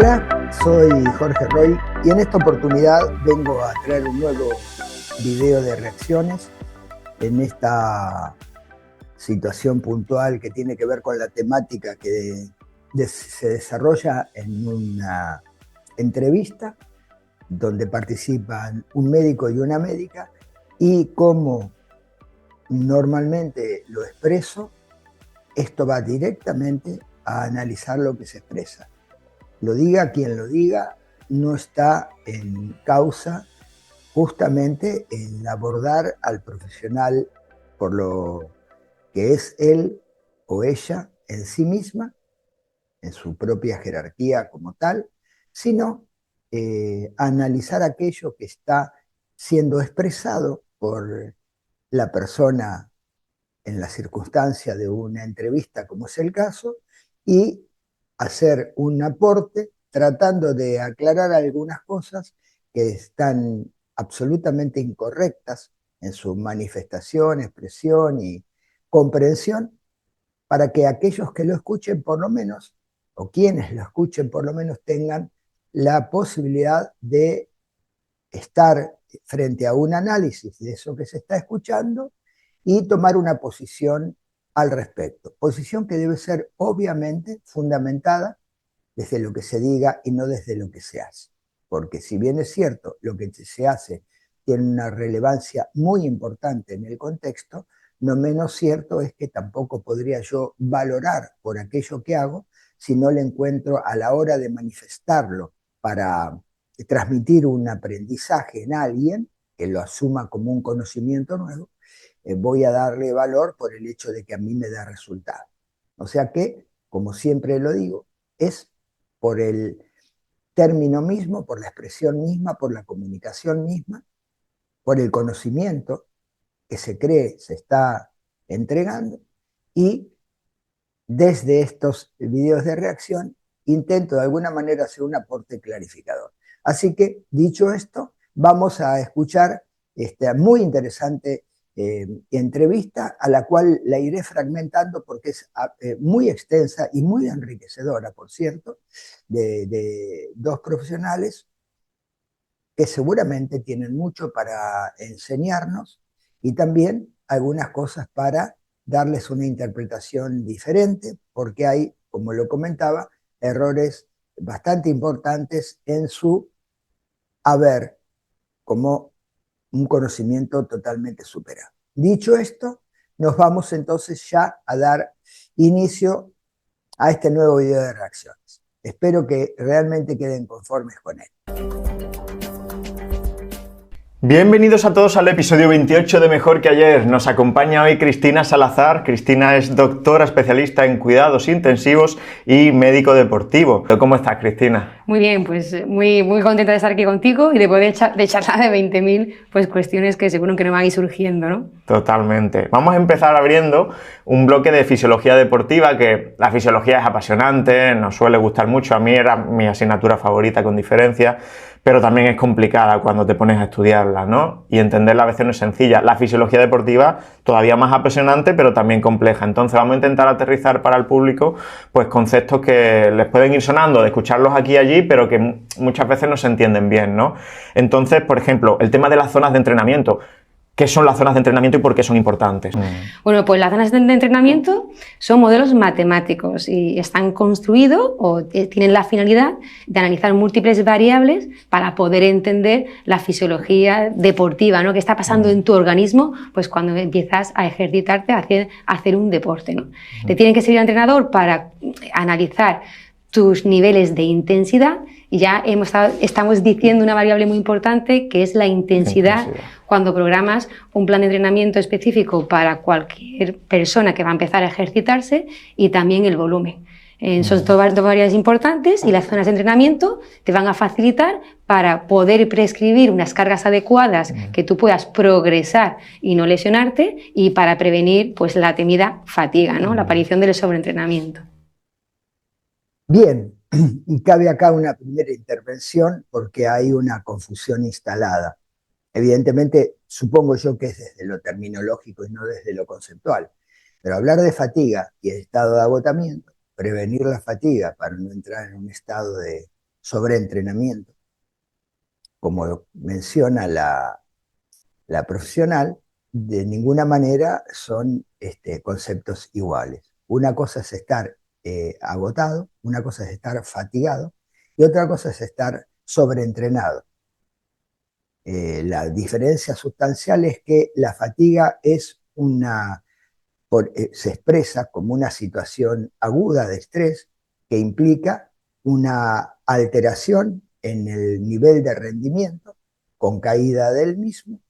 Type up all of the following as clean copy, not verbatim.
Hola, soy Jorge Roy y en esta oportunidad vengo a traer un nuevo video de reacciones en esta situación puntual que tiene que ver con la temática que se desarrolla en una entrevista donde participan un médico y una médica, y como normalmente lo expreso, esto va directamente a analizar lo que se expresa. Lo diga quien lo diga, no está en causa justamente el abordar al profesional por lo que es él o ella en sí misma, en su propia jerarquía como tal, sino analizar aquello que está siendo expresado por la persona en la circunstancia de una entrevista, como es el caso, y hacer un aporte tratando de aclarar algunas cosas que están absolutamente incorrectas en su manifestación, expresión y comprensión, para que aquellos que lo escuchen por lo menos, o quienes lo escuchen por lo menos, tengan la posibilidad de estar frente a un análisis de eso que se está escuchando y tomar una posición al respecto. Posición que debe ser obviamente fundamentada desde lo que se diga y no desde lo que se hace. Porque si bien es cierto, lo que se hace tiene una relevancia muy importante en el contexto, no menos cierto es que tampoco podría yo valorar por aquello que hago si no le encuentro a la hora de manifestarlo para transmitir un aprendizaje en alguien que lo asuma como un conocimiento nuevo, voy a darle valor por el hecho de que a mí me da resultado. O sea que, como siempre lo digo, es por el término mismo, por la expresión misma, por la comunicación misma, por el conocimiento que se cree se está entregando, y desde estos videos de reacción intento de alguna manera hacer un aporte clarificador. Así que, dicho esto, vamos a escuchar esta muy interesante entrevista, a la cual la iré fragmentando porque es muy extensa y muy enriquecedora, por cierto, de dos profesionales que seguramente tienen mucho para enseñarnos y también algunas cosas para darles una interpretación diferente, porque hay, como lo comentaba, errores bastante importantes en su haber como un conocimiento totalmente superado. Dicho esto, nos vamos entonces ya a dar inicio a este nuevo video de reacciones. Espero que realmente queden conformes con él. Bienvenidos a todos al episodio 28 de Mejor que Ayer. Nos acompaña hoy Cristina Salazar. Cristina es doctora especialista en cuidados intensivos y médico deportivo. ¿Cómo estás, Cristina? Muy bien, pues muy contenta de estar aquí contigo y de poder charlar de 20.000 pues, cuestiones que seguro que nos van a ir surgiendo, ¿no? Totalmente. Vamos a empezar abriendo un bloque de fisiología deportiva, que la fisiología es apasionante, nos suele gustar mucho. A mí era mi asignatura favorita con diferencia, pero también es complicada cuando te pones a estudiarla, ¿no? Y entenderla a veces no es sencilla. La fisiología deportiva todavía más apasionante, pero también compleja. Entonces vamos a intentar aterrizar para el público pues conceptos que les pueden ir sonando de escucharlos aquí y allí, pero que muchas veces no se entienden bien, ¿no? Entonces, por ejemplo, el tema de las zonas de entrenamiento. ¿Qué son las zonas de entrenamiento y por qué son importantes? Bueno, pues las zonas de entrenamiento son modelos matemáticos y están construidos o tienen la finalidad de analizar múltiples variables para poder entender la fisiología deportiva, ¿no? ¿Qué está pasando en tu organismo pues cuando empiezas a ejercitarte, a hacer un deporte, ¿no? Te tienen que servir al entrenador para analizar tus niveles de intensidad, y ya estamos diciendo una variable muy importante, que es la intensidad. Cuando programas un plan de entrenamiento específico para cualquier persona que va a empezar a ejercitarse, y también el volumen. Son dos variables importantes, y las zonas de entrenamiento te van a facilitar para poder prescribir unas cargas adecuadas que tú puedas progresar y no lesionarte, y para prevenir pues, la temida fatiga, ¿no? La aparición del sobreentrenamiento. Bien, y cabe acá una primera intervención porque hay una confusión instalada. Evidentemente, supongo yo que es desde lo terminológico y no desde lo conceptual. Pero hablar de fatiga y estado de agotamiento, prevenir la fatiga para no entrar en un estado de sobreentrenamiento, como menciona la profesional, de ninguna manera son conceptos iguales. Una cosa es estar agotado, una cosa es estar fatigado y otra cosa es estar sobreentrenado. La diferencia sustancial es que la fatiga es se expresa como una situación aguda de estrés que implica una alteración en el nivel de rendimiento con caída del mismo,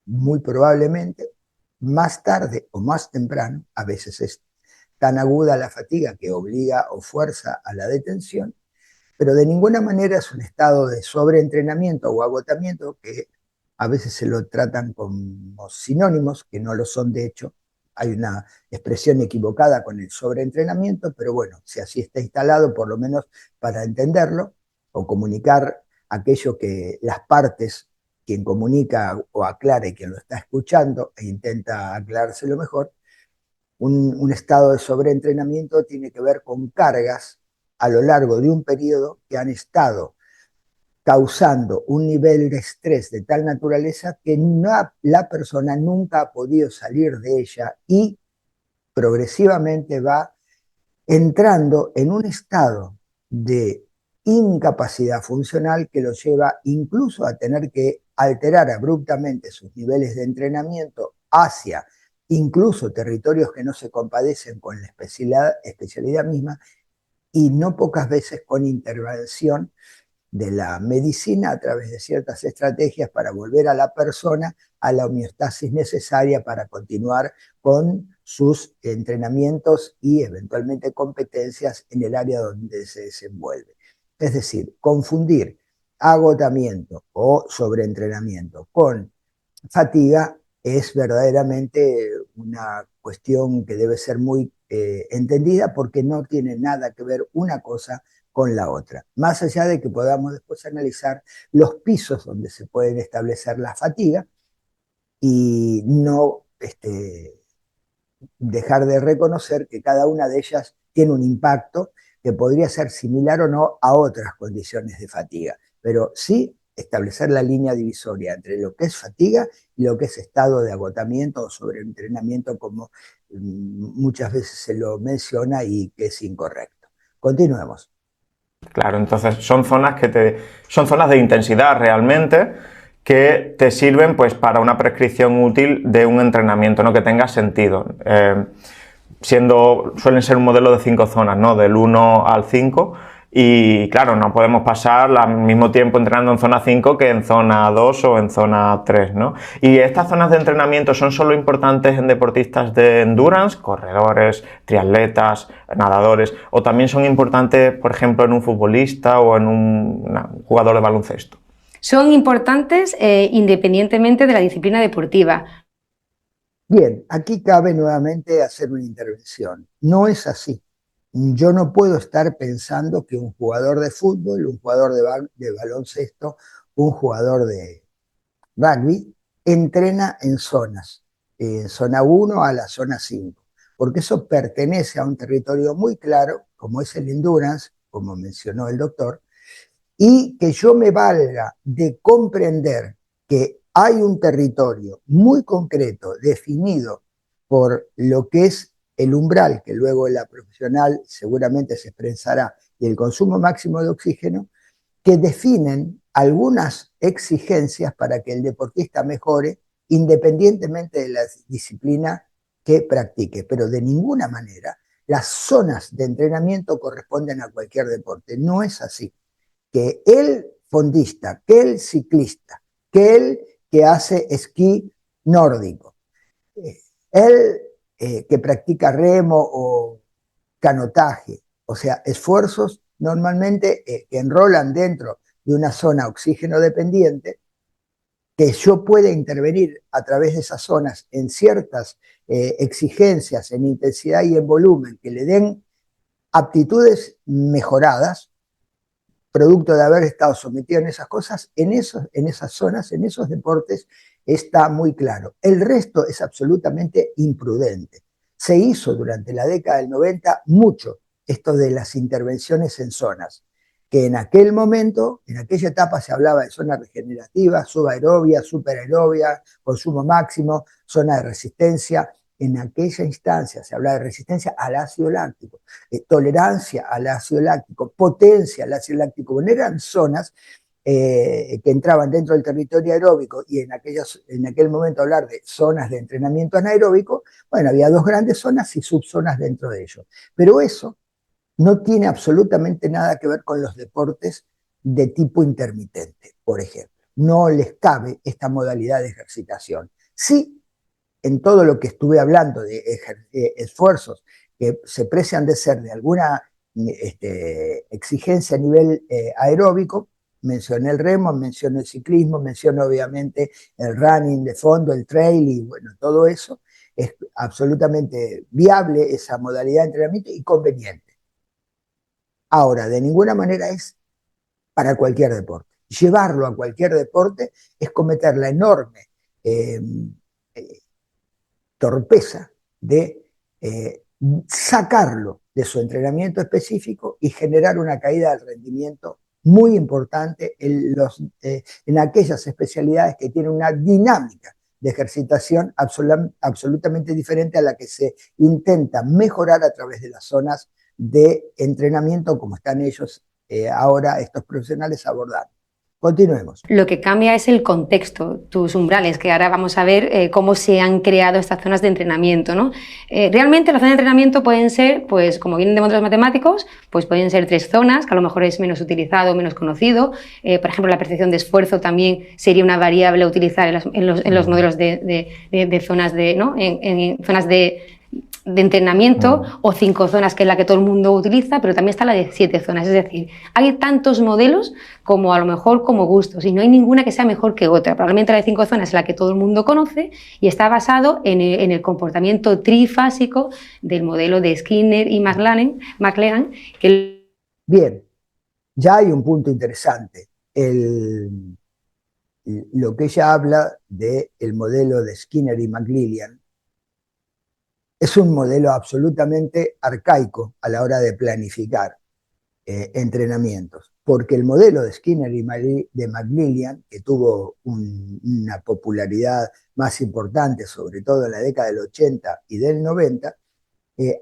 muy probablemente más tarde o más temprano. A veces es tan aguda la fatiga que obliga o fuerza a la detención, pero de ninguna manera es un estado de sobreentrenamiento o agotamiento, que a veces se lo tratan como sinónimos, que no lo son de hecho. Hay una expresión equivocada con el sobreentrenamiento, pero bueno, si así está instalado, por lo menos para entenderlo o comunicar aquello que las partes, quien comunica o aclara y quien lo está escuchando e intenta aclarárselo mejor. Un estado de sobreentrenamiento tiene que ver con cargas a lo largo de un periodo que han estado causando un nivel de estrés de tal naturaleza que la persona nunca ha podido salir de ella y progresivamente va entrando en un estado de incapacidad funcional que lo lleva incluso a tener que alterar abruptamente sus niveles de entrenamiento hacia incluso territorios que no se compadecen con la especialidad misma, y no pocas veces con intervención de la medicina a través de ciertas estrategias para volver a la persona a la homeostasis necesaria para continuar con sus entrenamientos y eventualmente competencias en el área donde se desenvuelve. Es decir, confundir agotamiento o sobreentrenamiento con fatiga es verdaderamente una cuestión que debe ser muy entendida, porque no tiene nada que ver una cosa con la otra. Más allá de que podamos después analizar los pisos donde se pueden establecer la fatiga y no dejar de reconocer que cada una de ellas tiene un impacto que podría ser similar o no a otras condiciones de fatiga, pero sí establecer la línea divisoria entre lo que es fatiga y lo que es estado de agotamiento o sobreentrenamiento, como muchas veces se lo menciona y que es incorrecto. Continuemos. Claro, entonces son zonas son zonas de intensidad realmente, que te sirven pues para una prescripción útil de un entrenamiento, ¿no? Que tenga sentido. Suelen ser un modelo de 5 zonas, ¿no? Del 1 al 5. Y claro, no podemos pasar al mismo tiempo entrenando en zona 5 que en zona 2 o en zona 3, ¿no? Y estas zonas de entrenamiento son solo importantes en deportistas de endurance, corredores, triatletas, nadadores, o también son importantes, por ejemplo, en un futbolista o en un jugador de baloncesto. Son importantes independientemente de la disciplina deportiva. Bien, aquí cabe nuevamente hacer una intervención. No es así. Yo no puedo estar pensando que un jugador de fútbol, un jugador de baloncesto, un jugador de rugby entrena en zonas, zona 1 a la zona 5, porque eso pertenece a un territorio muy claro, como es el endurance, como mencionó el doctor, y que yo me valga de comprender que hay un territorio muy concreto, definido por lo que es el umbral, que luego la profesional seguramente se expresará, y el consumo máximo de oxígeno, que definen algunas exigencias para que el deportista mejore independientemente de la disciplina que practique, pero de ninguna manera las zonas de entrenamiento corresponden a cualquier deporte. No es así. Que el fondista, que el ciclista, que el que hace esquí nórdico, el que practica remo o canotaje, o sea, esfuerzos normalmente que enrolan dentro de una zona oxígeno dependiente, que yo pueda intervenir a través de esas zonas en ciertas exigencias en intensidad y en volumen que le den aptitudes mejoradas, producto de haber estado sometido en esas cosas, en esas zonas, en esos deportes, está muy claro. El resto es absolutamente imprudente. Se hizo durante la década del 90 mucho esto de las intervenciones en zonas. que en aquel momento, en aquella etapa se hablaba de zona regenerativa, subaerobia, superaerobia, consumo máximo, zona de resistencia. En aquella instancia se hablaba de resistencia al ácido láctico, tolerancia al ácido láctico, potencia al ácido láctico. Bueno, eran zonas que entraban dentro del territorio aeróbico, y en aquel momento hablar de zonas de entrenamiento anaeróbico, bueno, había dos grandes zonas y subzonas dentro de ellos. Pero eso no tiene absolutamente nada que ver con los deportes de tipo intermitente, por ejemplo. No les cabe esta modalidad de ejercitación. Sí, en todo lo que estuve hablando de esfuerzos que se precian de ser de alguna exigencia a nivel aeróbico, mencioné el remo, mencioné el ciclismo, mencioné obviamente el running de fondo, el trail, y bueno, todo eso es absolutamente viable, esa modalidad de entrenamiento, y conveniente. Ahora, de ninguna manera es para cualquier deporte. Llevarlo a cualquier deporte es cometer la enorme eh, torpeza de sacarlo de su entrenamiento específico y generar una caída del rendimiento muy importante en aquellas especialidades que tienen una dinámica de ejercitación absolutamente diferente a la que se intenta mejorar a través de las zonas de entrenamiento, como están ellos ahora, estos profesionales, abordando. Continuemos. Lo que cambia es el contexto, tus umbrales, que ahora vamos a ver cómo se han creado estas zonas de entrenamiento, ¿no? Realmente las zonas de entrenamiento pueden ser, pues como vienen de modelos matemáticos, pues pueden ser 3 zonas, que a lo mejor es menos utilizado, menos conocido. Por ejemplo, la percepción de esfuerzo también sería una variable a utilizar en los modelos de zonas de, ¿no? en zonas de entrenamiento, o 5 zonas, que es la que todo el mundo utiliza, pero también está la de 7 zonas. Es decir, hay tantos modelos como a lo mejor como gustos, y no hay ninguna que sea mejor que otra. Probablemente la de 5 zonas es la que todo el mundo conoce y está basado en el comportamiento trifásico del modelo de Skinner y McLaren, que... Bien, ya hay un punto interesante. Lo que ella habla del modelo de Skinner y McLellan es un modelo absolutamente arcaico a la hora de planificar entrenamientos, porque el modelo de Skinner y de McLellan, que tuvo una popularidad más importante, sobre todo en la década del 80 y del 90,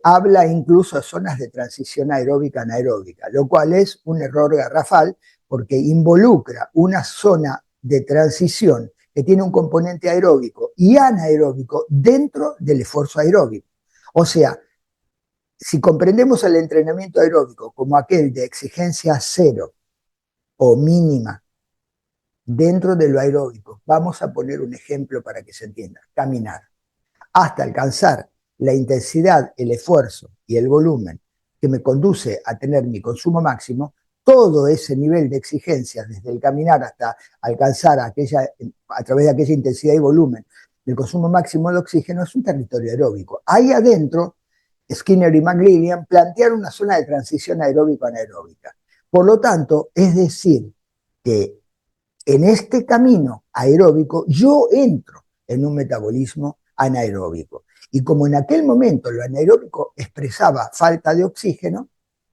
habla incluso de zonas de transición aeróbica anaeróbica, lo cual es un error garrafal, porque involucra una zona de transición que tiene un componente aeróbico y anaeróbico dentro del esfuerzo aeróbico. O sea, si comprendemos el entrenamiento aeróbico como aquel de exigencia cero o mínima dentro de lo aeróbico, vamos a poner un ejemplo para que se entienda: caminar hasta alcanzar la intensidad, el esfuerzo y el volumen que me conduce a tener mi consumo máximo. Todo ese nivel de exigencia, desde el caminar hasta alcanzar a través de aquella intensidad y volumen, el consumo máximo de oxígeno, es un territorio aeróbico. Ahí adentro, Skinner y McLellan plantearon una zona de transición aeróbico-anaeróbica. Por lo tanto, es decir, que en este camino aeróbico yo entro en un metabolismo anaeróbico. Y como en aquel momento lo anaeróbico expresaba falta de oxígeno,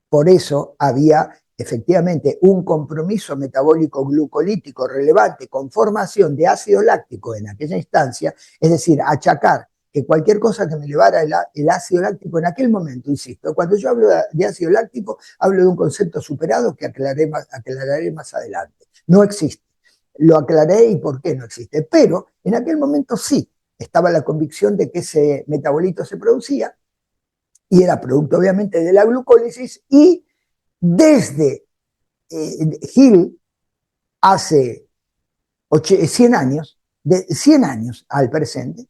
por eso había efectivamente un compromiso metabólico glucolítico relevante con formación de ácido láctico en aquella instancia, es decir, achacar que cualquier cosa que me elevara el ácido láctico en aquel momento, insisto, cuando yo hablo de ácido láctico, hablo de un concepto superado que aclararé más adelante. No existe. Lo aclaré y por qué no existe. Pero en aquel momento sí estaba la convicción de que ese metabolito se producía, y era producto obviamente de la glucólisis, y desde Hill hace 100 años, de 100 años al presente,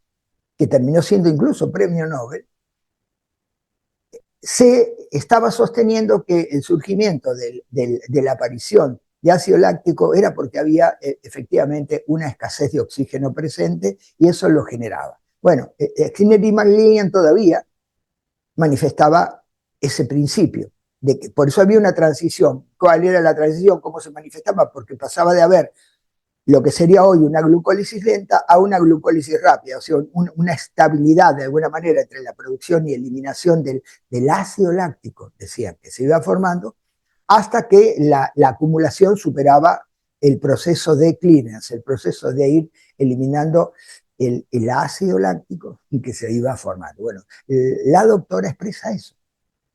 que terminó siendo incluso premio Nobel, se estaba sosteniendo que el surgimiento de la aparición de ácido láctico era porque había efectivamente una escasez de oxígeno presente, y eso lo generaba. Bueno, Skinner y McLellan todavía manifestaba ese principio. Por eso había una transición. ¿Cuál era la transición? ¿Cómo se manifestaba? Porque pasaba de haber lo que sería hoy una glucólisis lenta a una glucólisis rápida, o sea, una estabilidad de alguna manera entre la producción y eliminación del ácido láctico, decían, que se iba formando, hasta que la acumulación superaba el proceso de clearance, el proceso de ir eliminando el ácido láctico y que se iba formando. Bueno, la doctora expresa eso.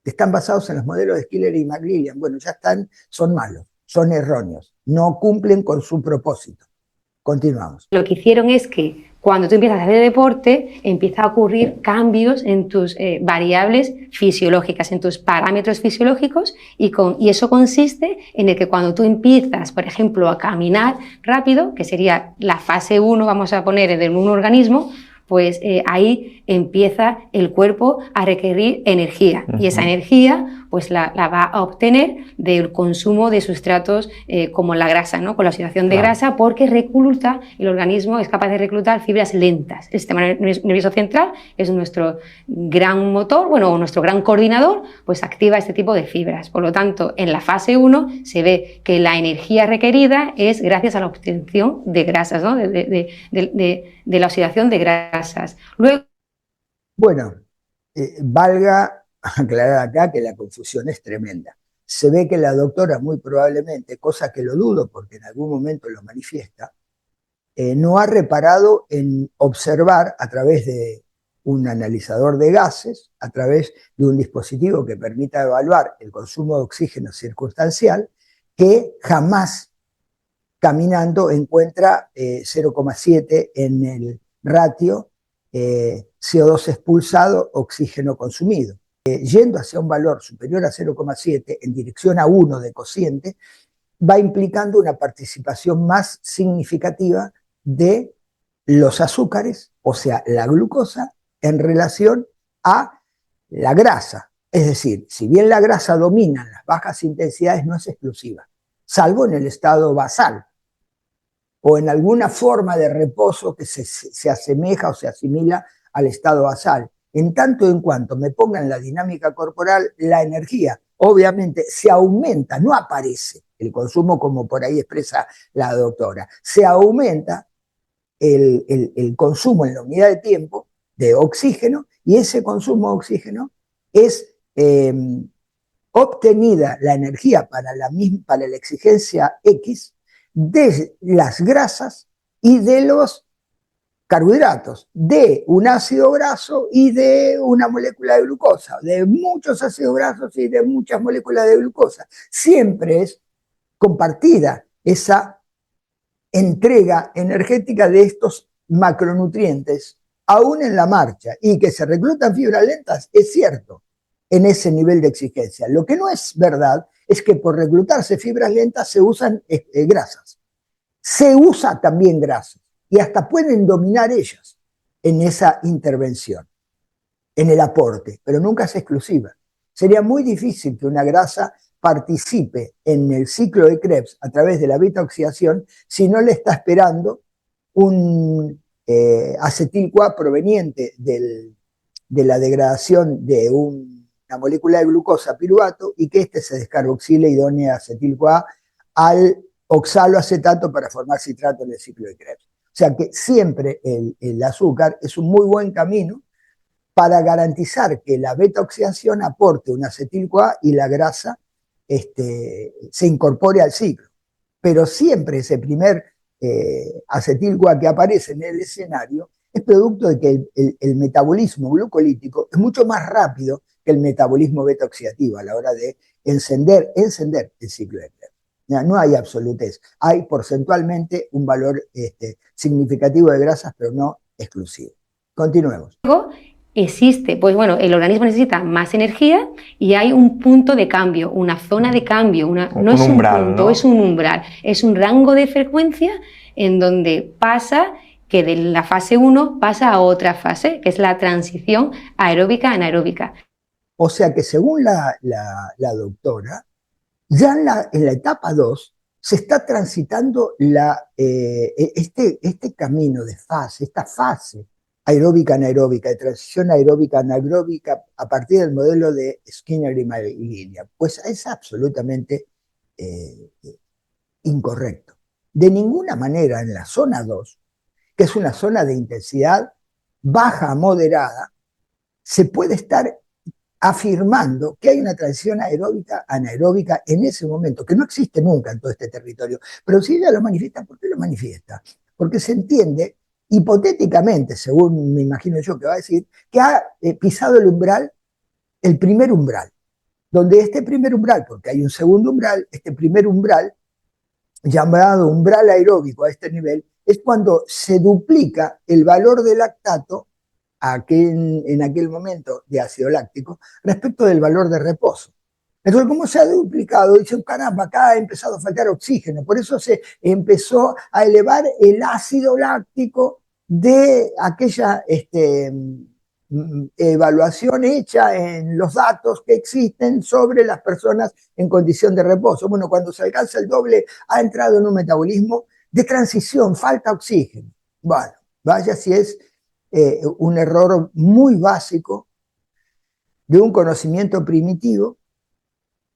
Están basados en los modelos de Schiller y McLillian. Bueno, ya están, son malos, son erróneos, no cumplen con su propósito. Continuamos. Lo que hicieron es que cuando tú empiezas a hacer deporte, empiezan a ocurrir cambios en tus variables fisiológicas, en tus parámetros fisiológicos, y eso consiste en el que cuando tú empiezas, por ejemplo, a caminar rápido, que sería la fase 1, vamos a poner, de un organismo, pues ahí empieza el cuerpo a requerir energía, y esa energía pues la va a obtener del consumo de sustratos como la grasa, ¿no? Con la oxidación de grasa, porque recluta, el organismo es capaz de reclutar fibras lentas. El sistema nervioso central es nuestro gran motor, bueno, nuestro gran coordinador, pues activa este tipo de fibras. Por lo tanto, en la fase 1 se ve que la energía requerida es gracias a la obtención de grasas, ¿no? de la oxidación de grasas. Luego, bueno, valga aclarar acá que la confusión es tremenda. Se ve que la doctora muy probablemente, cosa que lo dudo porque en algún momento lo manifiesta, no ha reparado en observar a través de un analizador de gases, a través de un dispositivo que permita evaluar el consumo de oxígeno circunstancial, que jamás caminando encuentra 0,7 en el ratio CO2 expulsado, oxígeno consumido. Yendo hacia un valor superior a 0,7 en dirección a 1 de cociente, va implicando una participación más significativa de los azúcares, o sea, la glucosa, en relación a la grasa. Es decir, si bien la grasa domina en las bajas intensidades, no es exclusiva, salvo en el estado basal o en alguna forma de reposo que se asemeja o se asimila al estado basal. En tanto en cuanto me ponga en la dinámica corporal, la energía obviamente se aumenta, no aparece el consumo como por ahí expresa la doctora, se aumenta el consumo en la unidad de tiempo de oxígeno, y ese consumo de oxígeno es obtenida la energía para la exigencia X de las grasas y de los carbohidratos, de un ácido graso y de una molécula de glucosa, de muchos ácidos grasos y de muchas moléculas de glucosa. Siempre es compartida esa entrega energética de estos macronutrientes, aún en la marcha, y que se reclutan fibras lentas, es cierto, en ese nivel de exigencia. Lo que no es verdad es que por reclutarse fibras lentas se usan grasas. Se usa también grasas, y hasta pueden dominar ellas en esa intervención, en el aporte, pero nunca es exclusiva. Sería muy difícil que una grasa participe en el ciclo de Krebs a través de la beta-oxidación si no le está esperando un acetil-CoA proveniente de la degradación de una molécula de glucosa piruvato, y que éste se descarboxile y done acetil-CoA al oxaloacetato para formar citrato en el ciclo de Krebs. O sea que siempre el azúcar es un muy buen camino para garantizar que la beta-oxidación aporte un acetil-CoA y la grasa se incorpore al ciclo. Pero siempre ese primer acetil-CoA que aparece en el escenario es producto de que el metabolismo glucolítico es mucho más rápido que el metabolismo beta-oxidativo a la hora de encender el ciclo de Krebs. No hay absolutez, hay porcentualmente un valor significativo de grasas, pero no exclusivo. Continuemos. Existe, pues bueno, el organismo necesita más energía y hay un punto de cambio, una zona de cambio, no es un punto, ¿no? Es un umbral, es un rango de frecuencia en donde pasa que de la fase 1 pasa a otra fase, que es la transición aeróbica a anaeróbica. O sea que según la doctora, ya en la etapa 2 se está transitando este camino de fase, esta fase aeróbica anaeróbica, de transición aeróbica anaeróbica a partir del modelo de Skinner y McLillian. Pues es absolutamente incorrecto. De ninguna manera en la zona 2, que es una zona de intensidad baja a moderada, se puede estar afirmando que hay una transición aeróbica anaeróbica en ese momento, que no existe nunca en todo este territorio. Pero si ella lo manifiesta, ¿por qué lo manifiesta? Porque se entiende, hipotéticamente, según me imagino yo que va a decir, que ha pisado el umbral, el primer umbral, donde este primer umbral, porque hay un segundo umbral, este primer umbral, llamado umbral aeróbico a este nivel, es cuando se duplica el valor del lactato en aquel momento de ácido láctico respecto del valor de reposo. Entonces, como se ha duplicado, dicen, caramba, acá ha empezado a faltar oxígeno, por eso se empezó a elevar el ácido láctico de aquella evaluación hecha en los datos que existen sobre las personas en condición de reposo. Bueno, cuando se alcanza el doble, ha entrado en un metabolismo de transición, falta oxígeno. Bueno, vaya si es un error muy básico de un conocimiento primitivo,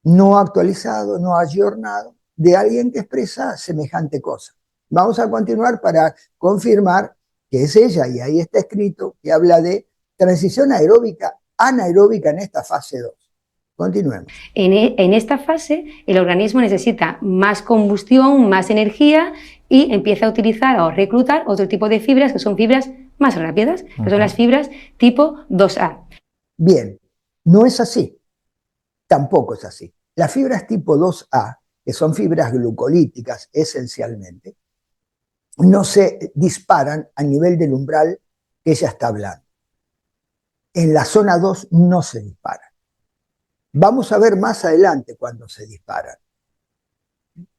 no actualizado, no ayornado, de alguien que expresa semejante cosa. Vamos a continuar para confirmar que es ella, y ahí está escrito, que habla de transición aeróbica, anaeróbica en esta fase 2. Continuemos. En esta fase, el organismo necesita más combustión, más energía y empieza a utilizar o reclutar otro tipo de fibras que son fibras más rápidas, que son las fibras tipo 2A. Bien, no es así. Tampoco es así. Las fibras tipo 2A, que son fibras glucolíticas esencialmente, no se disparan a nivel del umbral que ella está hablando. En la zona 2 no se disparan. Vamos a ver más adelante cuando se disparan,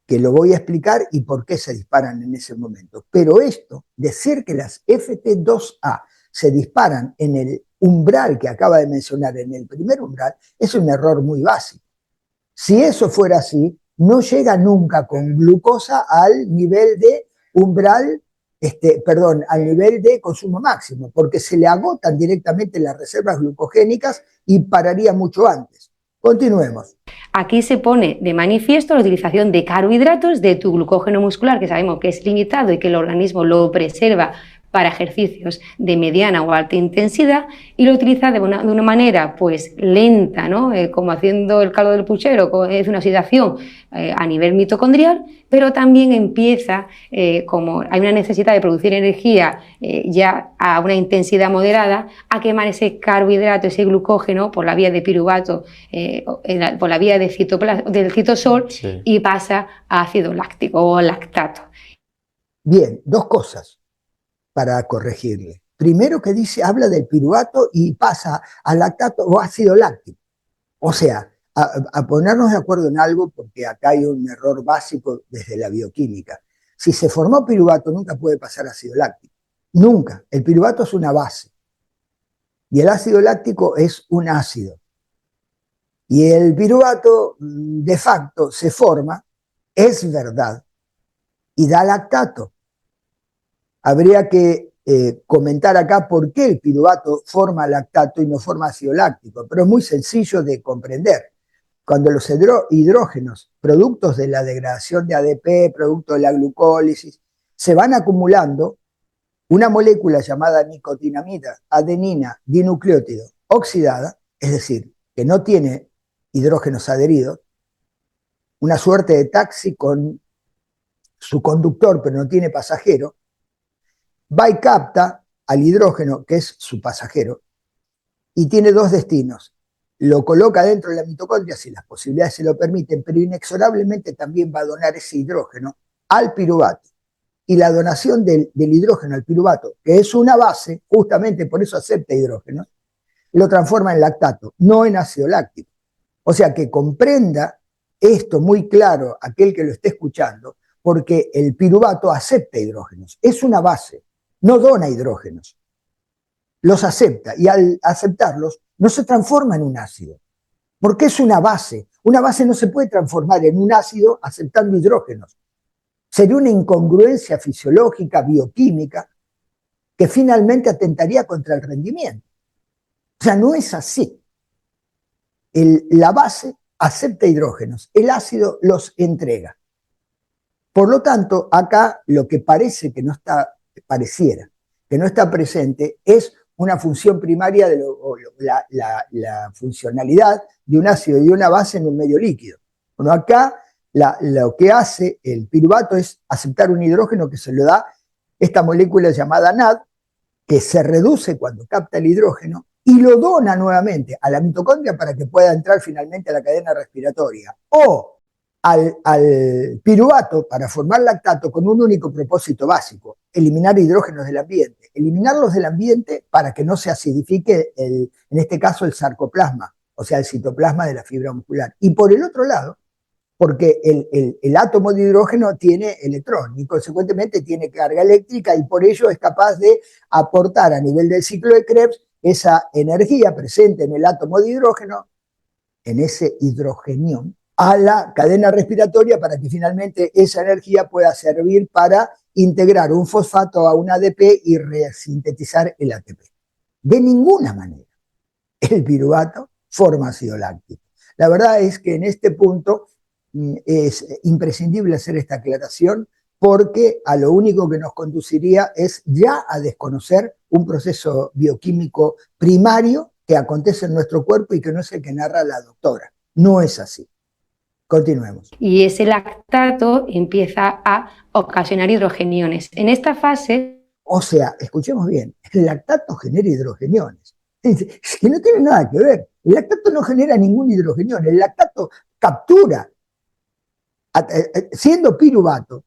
que lo voy a explicar y por qué se disparan en ese momento. Pero esto, decir que las FT2A se disparan en el umbral que acaba de mencionar, en el primer umbral, es un error muy básico. Si eso fuera así, no llega nunca con glucosa al nivel de umbral, al nivel de consumo máximo, porque se le agotan directamente las reservas glucogénicas y pararía mucho antes. Continuemos. Aquí se pone de manifiesto la utilización de carbohidratos de tu glucógeno muscular, que sabemos que es limitado y que el organismo lo preserva para ejercicios de mediana o alta intensidad, y lo utiliza de una manera pues lenta, ¿no? Como haciendo el caldo del puchero, es una oxidación a nivel mitocondrial, pero también empieza, como hay una necesidad de producir energía ya a una intensidad moderada, a quemar ese carbohidrato, ese glucógeno por la vía de piruvato, por la vía del citosol, sí, y pasa a ácido láctico o lactato. Bien, dos cosas para corregirle. Primero que dice, habla del piruvato y pasa al lactato o ácido láctico. O sea, a ponernos de acuerdo en algo, porque acá hay un error básico desde la bioquímica. Si se formó piruvato, nunca puede pasar ácido láctico. Nunca. El piruvato es una base. Y el ácido láctico es un ácido. Y el piruvato, de facto, se forma, es verdad, y da lactato. Habría que comentar acá por qué el piruvato forma lactato y no forma ácido láctico, pero es muy sencillo de comprender. Cuando los hidrógenos, productos de la degradación de ADP, producto de la glucólisis, se van acumulando, una molécula llamada nicotinamida, adenina, dinucleótido, oxidada, es decir, que no tiene hidrógenos adheridos, una suerte de taxi con su conductor, pero no tiene pasajero, va y capta al hidrógeno, que es su pasajero, y tiene dos destinos. Lo coloca dentro de la mitocondria si las posibilidades se lo permiten, pero inexorablemente también va a donar ese hidrógeno al piruvato. Y la donación del hidrógeno al piruvato, que es una base, justamente por eso acepta hidrógeno, lo transforma en lactato, no en ácido láctico. O sea, que comprenda esto muy claro aquel que lo esté escuchando, porque el piruvato acepta hidrógenos, es una base, no dona hidrógenos, los acepta, y al aceptarlos no se transforma en un ácido, porque es una base. Una base no se puede transformar en un ácido aceptando hidrógenos. Sería una incongruencia fisiológica, bioquímica, que finalmente atentaría contra el rendimiento. O sea, no es así. La base acepta hidrógenos, el ácido los entrega. Por lo tanto, acá lo que pareciera que no está presente es una función primaria de la funcionalidad de un ácido y una base en un medio líquido. Bueno, acá lo que hace el piruvato es aceptar un hidrógeno que se lo da esta molécula llamada NAD, que se reduce cuando capta el hidrógeno y lo dona nuevamente a la mitocondria para que pueda entrar finalmente a la cadena respiratoria, o al piruvato para formar lactato con un único propósito básico: eliminar hidrógenos del ambiente. Eliminarlos del ambiente para que no se acidifique, en este caso, el sarcoplasma, o sea, el citoplasma de la fibra muscular. Y por el otro lado, porque el átomo de hidrógeno tiene electrón y consecuentemente tiene carga eléctrica, y por ello es capaz de aportar a nivel del ciclo de Krebs esa energía presente en el átomo de hidrógeno, en ese hidrogenión, a la cadena respiratoria para que finalmente esa energía pueda servir para integrar un fosfato a un ADP y resintetizar el ATP. De ninguna manera el piruvato forma ácido láctico. La verdad es que en este punto es imprescindible hacer esta aclaración, porque a lo único que nos conduciría es ya a desconocer un proceso bioquímico primario que acontece en nuestro cuerpo y que no es el que narra la doctora. No es así. Continuemos. Y ese lactato empieza a ocasionar hidrogeniones. En esta fase... O sea, escuchemos bien, el lactato genera hidrogeniones. Es que no tiene nada que ver. El lactato no genera ningún hidrogenión. El lactato captura, siendo piruvato,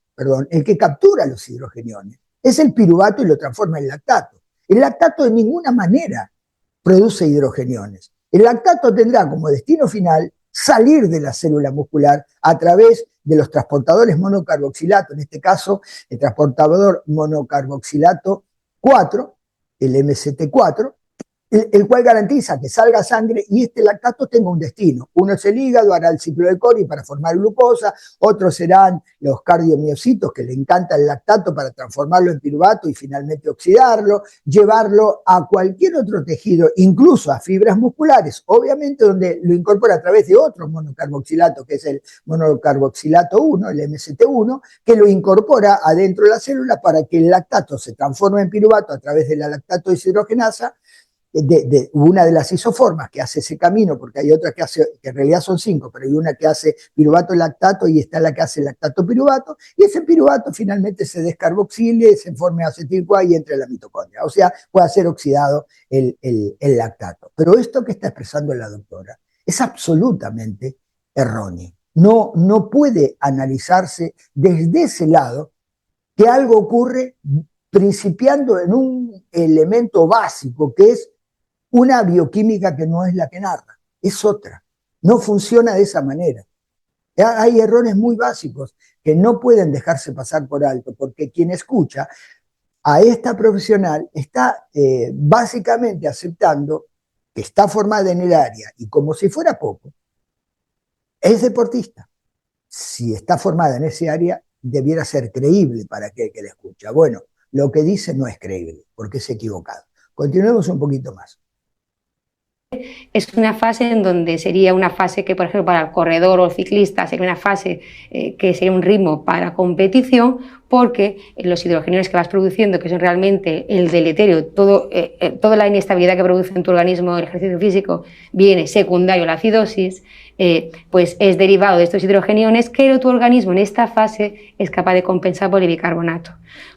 el que captura los hidrogeniones es el piruvato y lo transforma en lactato. El lactato de ninguna manera produce hidrogeniones. El lactato tendrá como destino final salir de la célula muscular a través de los transportadores monocarboxilato, en este caso el transportador monocarboxilato 4, el MCT4, el cual garantiza que salga sangre y este lactato tenga un destino. Uno es el hígado, hará el ciclo de Cori para formar glucosa, otros serán los cardiomiocitos, que le encanta el lactato para transformarlo en piruvato y finalmente oxidarlo, llevarlo a cualquier otro tejido, incluso a fibras musculares, obviamente donde lo incorpora a través de otro monocarboxilato, que es el monocarboxilato 1, el MCT1, que lo incorpora adentro de la célula para que el lactato se transforme en piruvato a través de la lactato deshidrogenasa, de una de las isoformas que hace ese camino, porque hay otra que hace, que en realidad son 5, pero hay una que hace piruvato lactato y está la que hace lactato piruvato, y ese piruvato finalmente se descarboxile, se forme acetil-CoA y entre a la mitocondria, o sea, puede ser oxidado el lactato. Pero esto que está expresando la doctora es absolutamente erróneo. No puede analizarse desde ese lado que algo ocurre principiando en un elemento básico que es una bioquímica que no es la que narra, es otra. No funciona de esa manera. Hay errores muy básicos que no pueden dejarse pasar por alto, porque quien escucha a esta profesional está básicamente aceptando que está formada en el área y, como si fuera poco, es deportista. Si está formada en ese área, debiera ser creíble para aquel que la escucha. Bueno, lo que dice no es creíble, porque es equivocado. Continuemos un poquito más. Es una fase en donde sería una fase que, por ejemplo, para el corredor o el ciclista sería una fase que sería un ritmo para competición, porque los hidrogeniones que vas produciendo, que son realmente el deleterio, toda la inestabilidad que produce en tu organismo el ejercicio físico, viene secundario a la acidosis, pues es derivado de estos hidrogeniones que tu organismo en esta fase es capaz de compensar por el bicarbonato.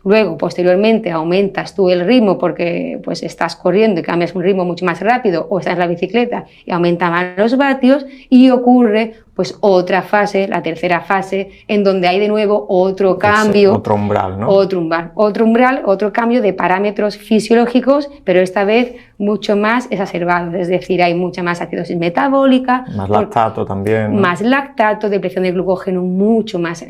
Luego, posteriormente, aumentas tú el ritmo porque pues estás corriendo y cambias un ritmo mucho más rápido, o estás en la bicicleta y aumentan más los vatios, y ocurre pues otra fase, la tercera fase, en donde hay de nuevo otro cambio. Otro umbral, ¿no? Otro cambio de parámetros fisiológicos, pero esta vez mucho más exacerbado, es decir, hay mucha más acidosis metabólica. Más lactato también, ¿no? Más lactato, depresión del glucógeno mucho más,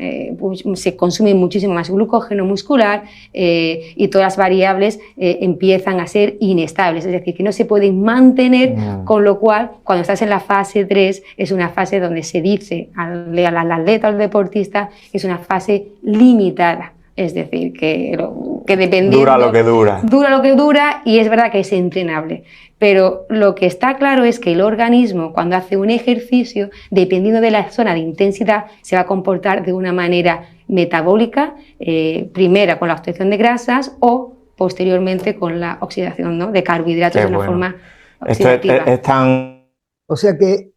se consume muchísimo más glucógeno muscular, y todas las variables empiezan a ser inestables, es decir, que no se pueden mantener, con lo cual, cuando estás en la fase 3, es una fase donde se dice al atleta o al deportista que es una fase limitada, es decir, que dependiendo... Dura lo que dura. Dura lo que dura, y es verdad que es entrenable. Pero lo que está claro es que el organismo, cuando hace un ejercicio, dependiendo de la zona de intensidad, se va a comportar de una manera metabólica, primera con la obtención de grasas o posteriormente con la oxidación, ¿no?, de carbohidratos de una forma Esto oxidativa. es tan... O sea que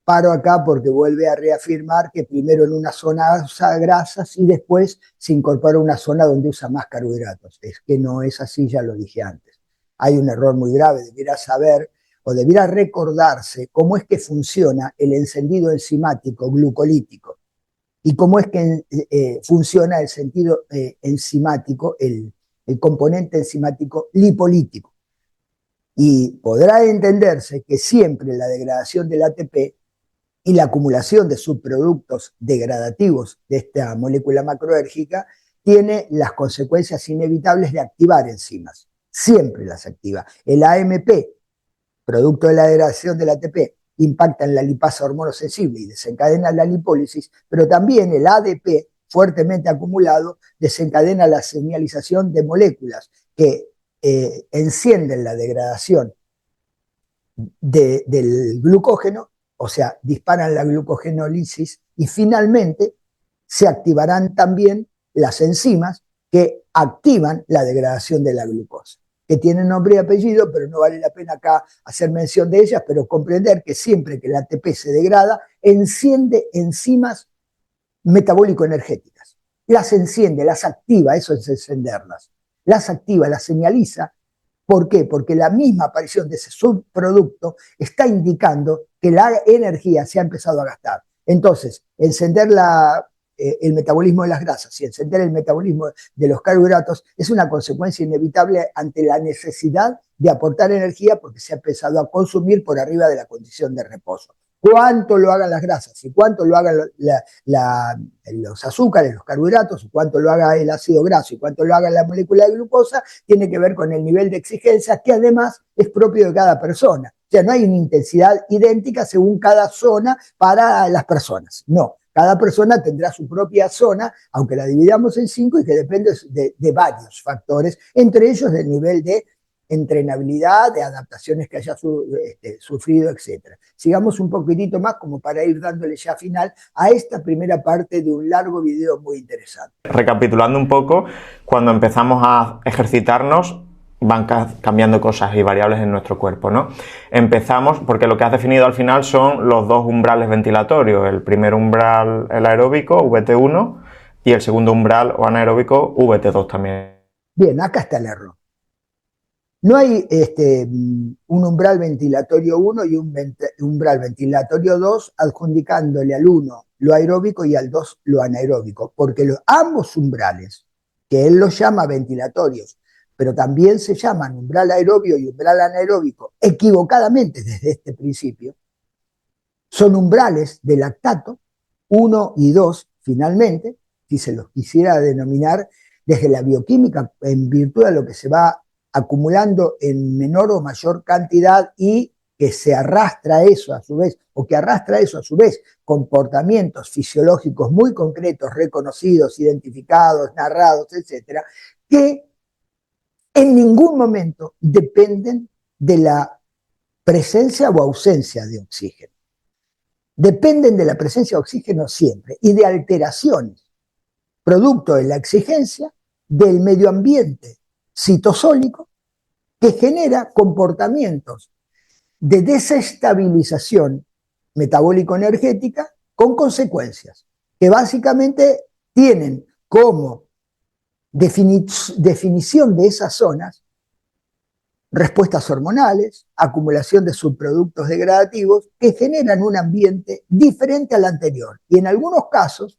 paro acá porque vuelve a reafirmar que primero en una zona usa grasas y después se incorpora a una zona donde usa más carbohidratos. Es que no es así, ya lo dije antes. Hay un error muy grave, debiera saber o debiera recordarse cómo es que funciona el encendido enzimático glucolítico y cómo es que funciona el sentido enzimático, el componente enzimático lipolítico. Y podrá entenderse que siempre la degradación del ATP y la acumulación de subproductos degradativos de esta molécula macroérgica tiene las consecuencias inevitables de activar enzimas. Siempre las activa. El AMP, producto de la degradación del ATP, impacta en la lipasa hormonosensible y desencadena la lipólisis, pero también el ADP, fuertemente acumulado, desencadena la señalización de moléculas que encienden la degradación del glucógeno, o sea, disparan la glucogenólisis y finalmente se activarán también las enzimas que activan la degradación de la glucosa, que tienen nombre y apellido, pero no vale la pena acá hacer mención de ellas, pero comprender que siempre que el ATP se degrada, enciende enzimas metabólico-energéticas. Las enciende, las activa, eso es encenderlas. Las activa, las señaliza. ¿Por qué? Porque la misma aparición de ese subproducto está indicando que la energía se ha empezado a gastar. Entonces, encender el metabolismo de las grasas y encender el metabolismo de los carbohidratos es una consecuencia inevitable ante la necesidad de aportar energía porque se ha empezado a consumir por arriba de la condición de reposo. Cuánto lo hagan las grasas y cuánto lo hagan los azúcares, los carbohidratos, cuánto lo haga el ácido graso y cuánto lo haga la molécula de glucosa, tiene que ver con el nivel de exigencia que además es propio de cada persona. O sea, no hay una intensidad idéntica según cada zona para las personas. No, cada persona tendrá su propia zona, aunque la dividamos en 5 y que depende de varios factores, entre ellos del nivel de entrenabilidad, de adaptaciones que haya sufrido, etc. Sigamos un poquitito más como para ir dándole ya final a esta primera parte de un largo video muy interesante. Recapitulando un poco, cuando empezamos a ejercitarnos van cambiando cosas y variables en nuestro cuerpo, ¿no? Empezamos, porque lo que has definido al final son los dos umbrales ventilatorios, el primer umbral, el aeróbico, VT1, y el segundo umbral o anaeróbico, VT2 también. Bien, acá está el error. No hay un umbral ventilatorio 1 y un umbral ventilatorio 2 adjudicándole al 1 lo aeróbico y al 2 lo anaeróbico, porque ambos umbrales, que él los llama ventilatorios, pero también se llaman umbral aerobio y umbral anaeróbico, equivocadamente desde este principio, son umbrales de lactato 1 y 2 finalmente, si se los quisiera denominar desde la bioquímica, en virtud de lo que se va acumulando en menor o mayor cantidad y que se arrastra eso a su vez, o que arrastra eso a su vez, comportamientos fisiológicos muy concretos, reconocidos, identificados, narrados, etcétera, que en ningún momento dependen de la presencia o ausencia de oxígeno. Dependen de la presencia de oxígeno siempre y de alteraciones, producto de la exigencia del medio ambiente citosólico que genera comportamientos de desestabilización metabólico-energética con consecuencias que básicamente tienen como definición de esas zonas respuestas hormonales, acumulación de subproductos degradativos que generan un ambiente diferente al anterior y en algunos casos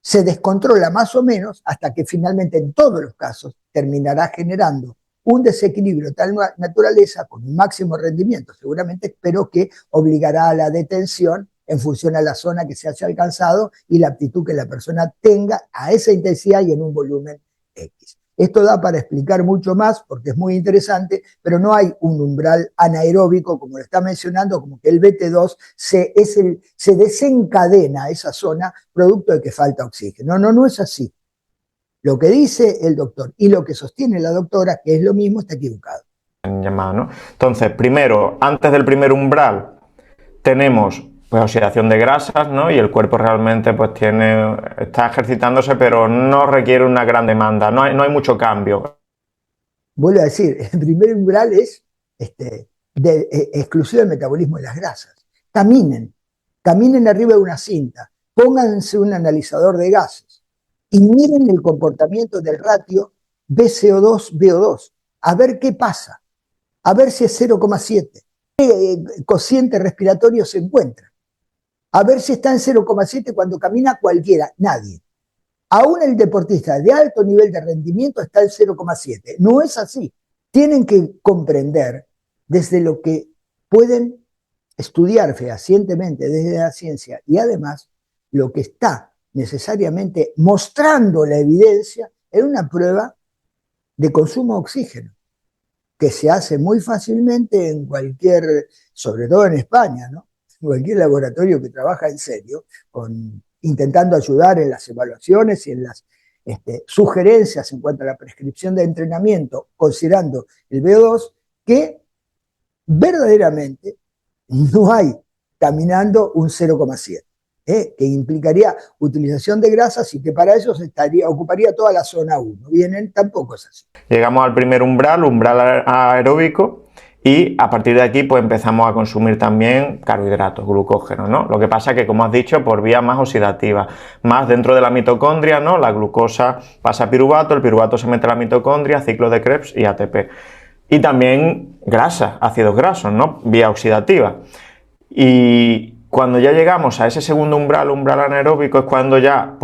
se descontrola más o menos hasta que finalmente en todos los casos terminará generando un desequilibrio de tal naturaleza con un máximo rendimiento seguramente, pero que obligará a la detención en función a la zona que se haya alcanzado y la aptitud que la persona tenga a esa intensidad y en un volumen X. Esto da para explicar mucho más porque es muy interesante, pero no hay un umbral anaeróbico, como lo está mencionando, como que el VT2 se desencadena esa zona producto de que falta oxígeno. No es así. Lo que dice el doctor y lo que sostiene la doctora, que es lo mismo, está equivocado. Llamado, ¿no? Entonces, primero, antes del primer umbral, tenemos pues oxidación de grasas, ¿no? Y el cuerpo realmente pues está ejercitándose, pero no requiere una gran demanda, no hay mucho cambio. Vuelvo a decir, el primer umbral es exclusivo del metabolismo de las grasas. Caminen arriba de una cinta, pónganse un analizador de gases y miren el comportamiento del ratio BCO2-VO2, a ver qué pasa, a ver si es 0,7, qué cociente respiratorio se encuentra, a ver si está en 0,7 cuando camina cualquiera, nadie. Aún el deportista de alto nivel de rendimiento está en 0,7. No es así. Tienen que comprender desde lo que pueden estudiar fehacientemente desde la ciencia y además lo que está necesariamente mostrando la evidencia en una prueba de consumo de oxígeno, que se hace muy fácilmente en cualquier, sobre todo en España, ¿no? En cualquier laboratorio que trabaja en serio, intentando ayudar en las evaluaciones y en las sugerencias en cuanto a la prescripción de entrenamiento, considerando el VO2, que verdaderamente no hay caminando un 0,7, que implicaría utilización de grasas y que para eso ocuparía toda la zona 1. Bien, tampoco es así. Llegamos al primer umbral aeróbico, y a partir de aquí pues empezamos a consumir también carbohidratos, glucógeno, ¿no? Lo que pasa es que, como has dicho, por vía más oxidativa, más dentro de la mitocondria, ¿no? La glucosa pasa a piruvato, el piruvato se mete a la mitocondria, ciclo de Krebs y ATP. Y también grasa, ácidos grasos, ¿no? Vía oxidativa. Y cuando ya llegamos a ese segundo umbral anaeróbico, es cuando ya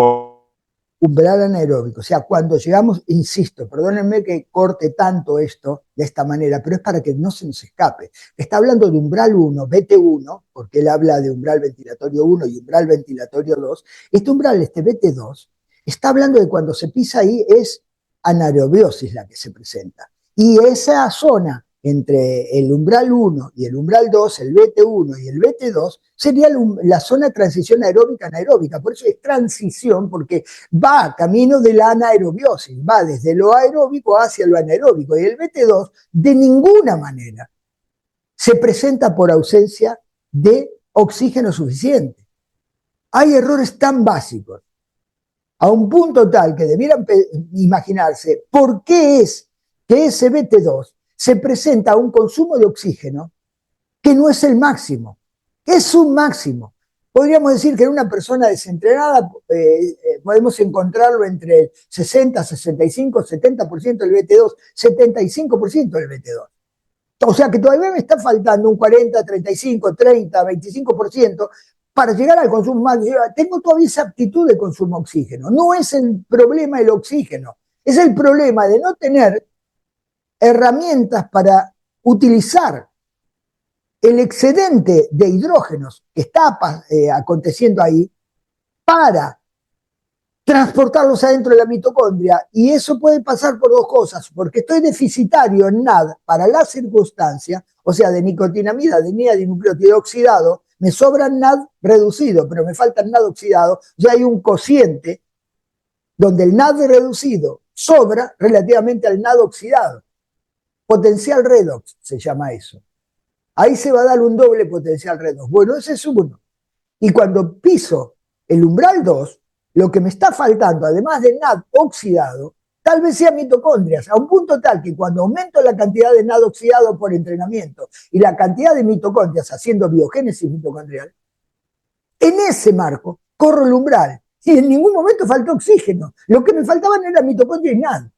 umbral anaeróbico, o sea, cuando llegamos, insisto, perdónenme que corte tanto esto de esta manera, pero es para que no se nos escape. Está hablando de umbral 1, BT1, porque él habla de umbral ventilatorio 1 y umbral ventilatorio 2. Este umbral, BT2, está hablando de cuando se pisa ahí, es anaerobiosis la que se presenta. Y esa zona entre el umbral 1 y el umbral 2, el BT1 y el BT2, sería la zona de transición aeróbica anaeróbica. Por eso es transición, porque va camino de la anaerobiosis, va desde lo aeróbico hacia lo anaeróbico. Y el BT2 de ninguna manera se presenta por ausencia de oxígeno suficiente. Hay errores tan básicos, a un punto tal que debieran imaginarse por qué es que ese BT2 se presenta a un consumo de oxígeno que no es el máximo, es un máximo. Podríamos decir que en una persona desentrenada podemos encontrarlo entre el 60, 65, 70% del BT2, 75% del BT2. O sea que todavía me está faltando un 40, 35, 30, 25% para llegar al consumo más. Tengo todavía esa aptitud de consumo de oxígeno. No es el problema el oxígeno, es el problema de no tener herramientas para utilizar el excedente de hidrógenos que está aconteciendo ahí para transportarlos adentro de la mitocondria. Y eso puede pasar por dos cosas, porque estoy deficitario en NAD para la circunstancia, o sea, de nicotinamida, adenina dinucleótido oxidado, me sobra NAD reducido, pero me falta NAD oxidado, ya hay un cociente donde el NAD reducido sobra relativamente al NAD oxidado. Potencial redox se llama eso. Ahí se va a dar un doble potencial redox. Bueno, ese es uno. Y cuando piso el umbral 2, lo que me está faltando, además de NAD oxidado, tal vez sea mitocondrias, a un punto tal que cuando aumento la cantidad de NAD oxidado por entrenamiento y la cantidad de mitocondrias haciendo biogénesis mitocondrial, en ese marco corro el umbral y en ningún momento faltó oxígeno. Lo que me faltaban era mitocondria y NAD.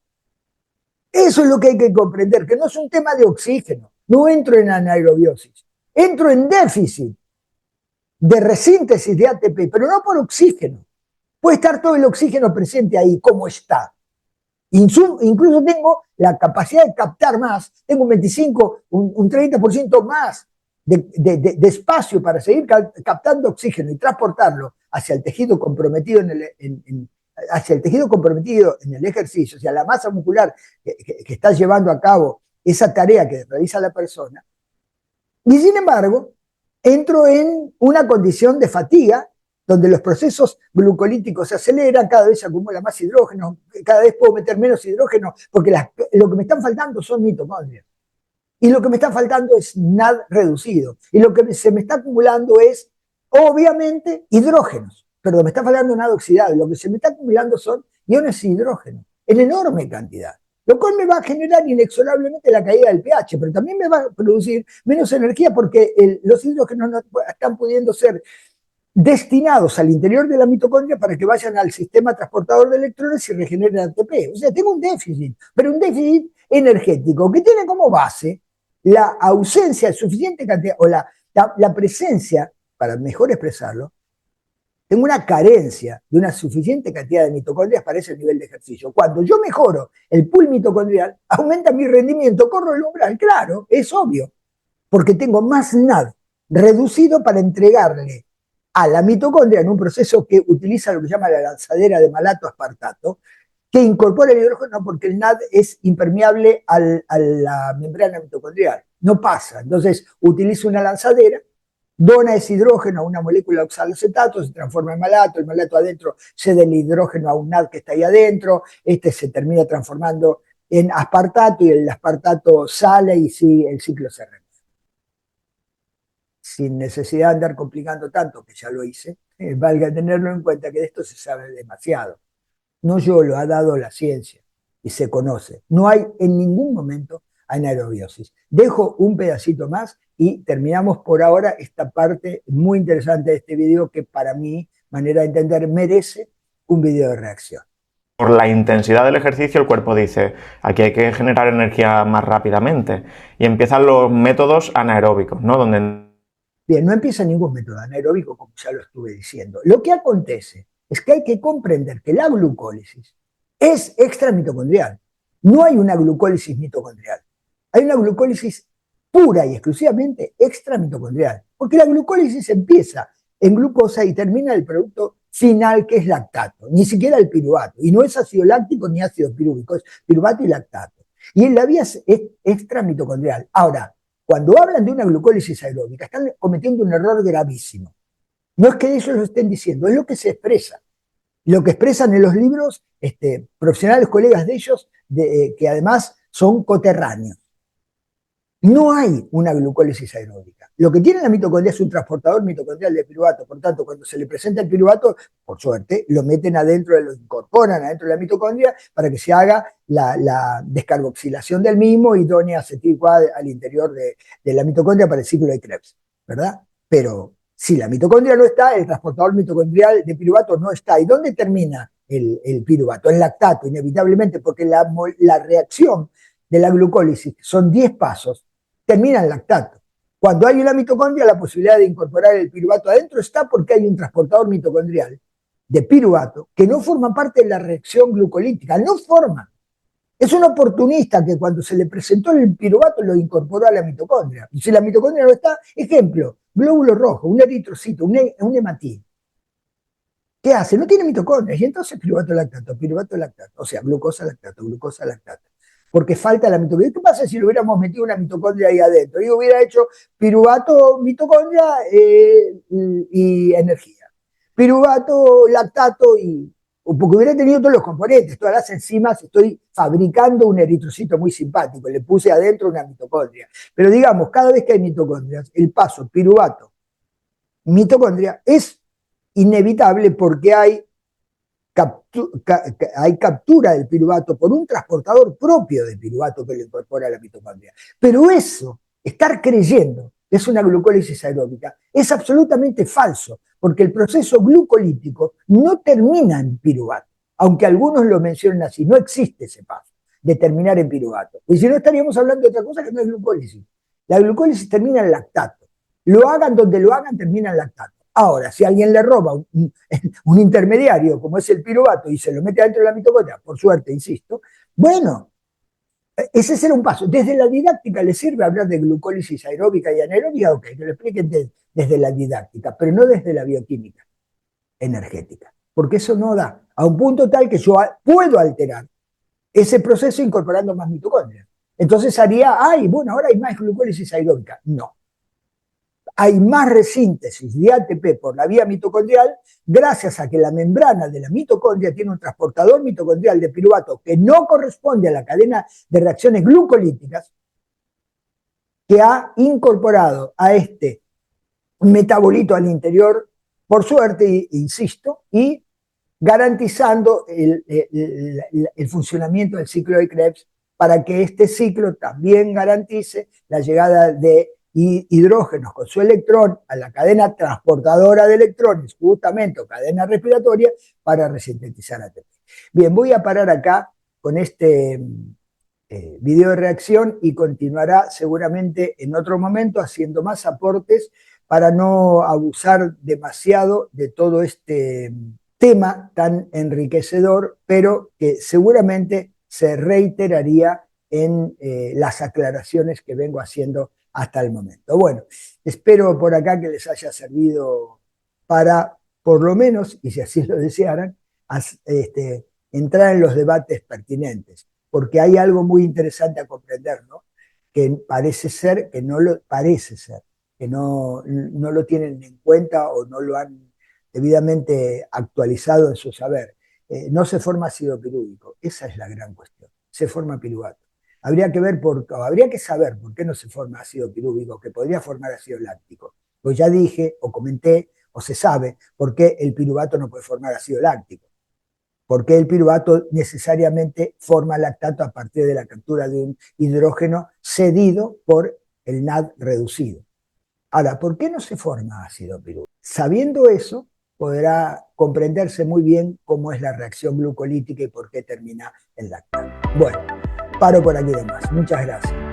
Eso es lo que hay que comprender, que no es un tema de oxígeno. No entro en anaerobiosis, entro en déficit de resíntesis de ATP, pero no por oxígeno. Puede estar todo el oxígeno presente ahí, como está. Incluso tengo la capacidad de captar más, tengo un 25, un 30% más de espacio para seguir captando oxígeno y transportarlo hacia el tejido comprometido hacia el tejido comprometido en el ejercicio, hacia la masa muscular que está llevando a cabo esa tarea que realiza la persona. Y sin embargo, entro en una condición de fatiga, donde los procesos glucolíticos se aceleran, cada vez se acumula más hidrógeno, cada vez puedo meter menos hidrógeno, porque lo que me están faltando son mitocondrias. Y lo que me está faltando es NAD reducido. Y lo que se me está acumulando es obviamente hidrógenos. Perdón, me está faltando nada oxidado. Lo que se me está acumulando son iones de hidrógeno en enorme cantidad, lo cual me va a generar inexorablemente la caída del pH, pero también me va a producir menos energía porque los hidrógenos no están pudiendo ser destinados al interior de la mitocondria para que vayan al sistema transportador de electrones y regeneren ATP. O sea, tengo un déficit, pero un déficit energético que tiene como base la ausencia de suficiente cantidad, o la presencia, para mejor expresarlo, tengo una carencia de una suficiente cantidad de mitocondrias para ese nivel de ejercicio. Cuando yo mejoro el pool mitocondrial, aumenta mi rendimiento, corro el umbral, claro, es obvio, porque tengo más NAD reducido para entregarle a la mitocondria en un proceso que utiliza lo que se llama la lanzadera de malato-aspartato, que incorpora el hidrógeno porque el NAD es impermeable a la membrana mitocondrial. No pasa. Entonces utilizo una lanzadera, dona ese hidrógeno a una molécula oxaloacetato, se transforma en malato, el malato adentro cede el hidrógeno a un NAD que está ahí adentro, se termina transformando en aspartato y el aspartato sale y sí, el ciclo se renueva. Sin necesidad de andar complicando tanto, que ya lo hice, valga tenerlo en cuenta que de esto se sabe demasiado. No yo, lo ha dado la ciencia y se conoce. No hay en ningún momento anaerobiosis. Dejo un pedacito más y terminamos por ahora esta parte muy interesante de este video que para mi manera de entender merece un video de reacción. Por la intensidad del ejercicio el cuerpo dice, aquí hay que generar energía más rápidamente y empiezan los métodos anaeróbicos, ¿no? Donde... Bien, no empieza ningún método anaeróbico como ya lo estuve diciendo. Lo que acontece es que hay que comprender que la glucólisis es extramitocondrial. No hay una glucólisis mitocondrial. Hay una glucólisis pura y exclusivamente extramitocondrial. Porque la glucólisis empieza en glucosa y termina en el producto final que es lactato. Ni siquiera el piruvato. Y no es ácido láctico ni ácido pirúvico, es piruvato y lactato. Y en la vía es extramitocondrial. Ahora, cuando hablan de una glucólisis aeróbica, están cometiendo un error gravísimo. No es que ellos lo estén diciendo, es lo que se expresa. Lo que expresan en los libros profesionales, colegas de ellos, que además son coterráneos. No hay una glucólisis aeróbica. Lo que tiene la mitocondria es un transportador mitocondrial de piruvato. Por tanto, cuando se le presenta el piruvato, por suerte, lo meten adentro, lo incorporan adentro de la mitocondria para que se haga la descarboxilación del mismo y done acetil-CoA al interior de la mitocondria para el ciclo de Krebs, ¿verdad? Pero si la mitocondria no está, el transportador mitocondrial de piruvato no está. ¿Y dónde termina el piruvato? En lactato, inevitablemente, porque la reacción de la glucólisis, son 10 pasos, termina en lactato. Cuando hay una mitocondria, la posibilidad de incorporar el piruvato adentro está porque hay un transportador mitocondrial de piruvato que no forma parte de la reacción glucolítica, no forma. Es un oportunista que cuando se le presentó el piruvato lo incorporó a la mitocondria. Y si la mitocondria no está, ejemplo, glóbulo rojo, un eritrocito, un hematín. ¿Qué hace? No tiene mitocondria. Y entonces piruvato lactato, o sea, glucosa lactato, glucosa lactato. Porque falta la mitocondria. ¿Qué pasa si le hubiéramos metido una mitocondria ahí adentro? Y hubiera hecho piruvato, mitocondria y energía. Piruvato, lactato porque hubiera tenido todos los componentes, todas las enzimas, estoy fabricando un eritrocito muy simpático, le puse adentro una mitocondria. Pero digamos, cada vez que hay mitocondrias, el paso piruvato, mitocondria es inevitable porque hay captura del piruvato por un transportador propio de piruvato que lo incorpora a la mitocondria. Pero eso, estar creyendo que es una glucólisis aeróbica, es absolutamente falso, porque el proceso glucolítico no termina en piruvato, aunque algunos lo mencionen así, no existe ese paso de terminar en piruvato. Y si no estaríamos hablando de otra cosa que no es glucólisis. La glucólisis termina en lactato. Lo hagan donde lo hagan, termina en lactato. Ahora, si alguien le roba un intermediario como es el piruvato y se lo mete dentro de la mitocondria, por suerte, insisto, bueno, ese será un paso. Desde la didáctica le sirve hablar de glucólisis aeróbica y anaeróbica, ok, que lo expliquen desde la didáctica, pero no desde la bioquímica energética, porque eso no da a un punto tal que yo puedo alterar ese proceso incorporando más mitocondrias. Entonces haría, bueno, ahora hay más glucólisis aeróbica. No. Hay más resíntesis de ATP por la vía mitocondrial gracias a que la membrana de la mitocondria tiene un transportador mitocondrial de piruvato que no corresponde a la cadena de reacciones glucolíticas que ha incorporado a este metabolito al interior, por suerte, insisto, y garantizando el funcionamiento del ciclo de Krebs para que este ciclo también garantice la llegada de hidrógenos con su electrón a la cadena transportadora de electrones, justamente, o cadena respiratoria, para resintetizar ATP. Bien, voy a parar acá con este video de reacción y continuará seguramente en otro momento haciendo más aportes para no abusar demasiado de todo este tema tan enriquecedor, pero que seguramente se reiteraría en las aclaraciones que vengo haciendo hasta el momento. Bueno, espero por acá que les haya servido para, por lo menos, y si así lo desearan, entrar en los debates pertinentes, porque hay algo muy interesante a comprender, ¿no? Que parece ser que no lo tienen en cuenta o no lo han debidamente actualizado en su saber. No se forma ácido pirúvico, esa es la gran cuestión, se forma piruvato. Habría que saber por qué no se forma ácido pirúvico, que podría formar ácido láctico. Pues ya dije, o comenté, o se sabe por qué el piruvato no puede formar ácido láctico. Porque el piruvato necesariamente forma lactato a partir de la captura de un hidrógeno cedido por el NAD reducido. Ahora, ¿por qué no se forma ácido pirúvico? Sabiendo eso, podrá comprenderse muy bien cómo es la reacción glucolítica y por qué termina en lactato. Bueno, paro por aquí de más. Muchas gracias.